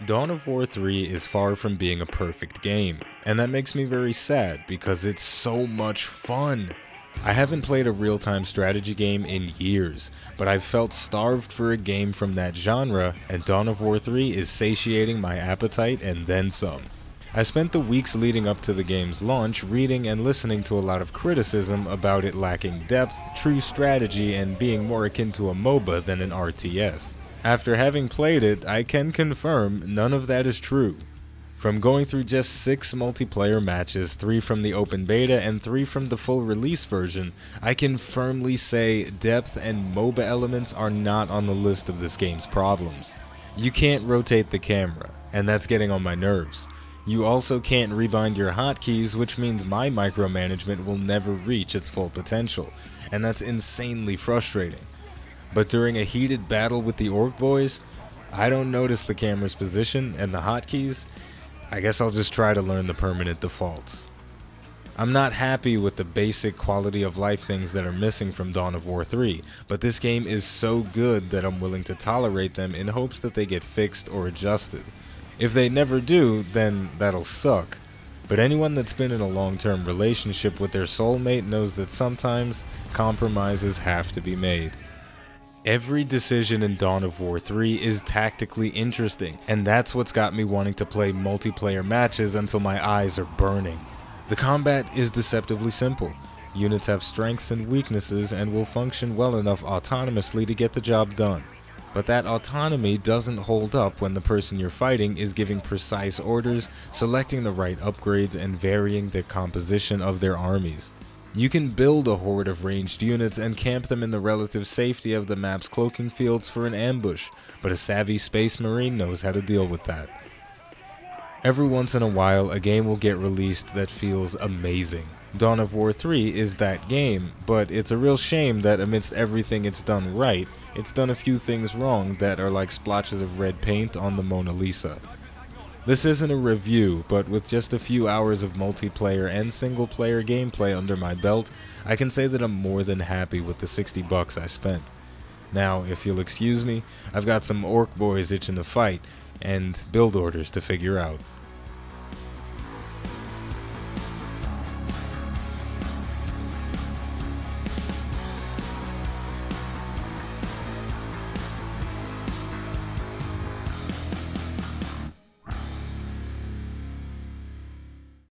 Dawn of War 3 is far from being a perfect game, and that makes me very sad because it's so much fun. I haven't played a real-time strategy game in years, but I've felt starved for a game from that genre, and Dawn of War 3 is satiating my appetite and then some. I spent the weeks leading up to the game's launch reading and listening to a lot of criticism about it lacking depth, true strategy, and being more akin to a MOBA than an RTS. After having played it, I can confirm none of that is true. From going through just 6 multiplayer matches, 3 from the open beta and 3 from the full release version, I can firmly say depth and MOBA elements are not on the list of this game's problems. You can't rotate the camera, and that's getting on my nerves. You also can't rebind your hotkeys, which means my micromanagement will never reach its full potential, and that's insanely frustrating. But during a heated battle with the Orc boys, I don't notice the camera's position and the hotkeys. I guess I'll just try to learn the permanent defaults. I'm not happy with the basic quality of life things that are missing from Dawn of War 3, but this game is so good that I'm willing to tolerate them in hopes that they get fixed or adjusted. If they never do, then that'll suck. But anyone that's been in a long-term relationship with their soulmate knows that sometimes compromises have to be made. Every decision in Dawn of War 3 is tactically interesting, and that's what's got me wanting to play multiplayer matches until my eyes are burning. The combat is deceptively simple. Units have strengths and weaknesses and will function well enough autonomously to get the job done. But that autonomy doesn't hold up when the person you're fighting is giving precise orders, selecting the right upgrades, and varying the composition of their armies. You can build a horde of ranged units and camp them in the relative safety of the map's cloaking fields for an ambush, but a savvy space marine knows how to deal with that. Every once in a while, a game will get released that feels amazing. Dawn of War 3 is that game, but it's a real shame that amidst everything it's done right, it's done a few things wrong that are like splotches of red paint on the Mona Lisa. This isn't a review, but with just a few hours of multiplayer and single-player gameplay under my belt, I can say that I'm more than happy with the $60 I spent. Now, if you'll excuse me, I've got some orc boys itching to fight, and build orders to figure out.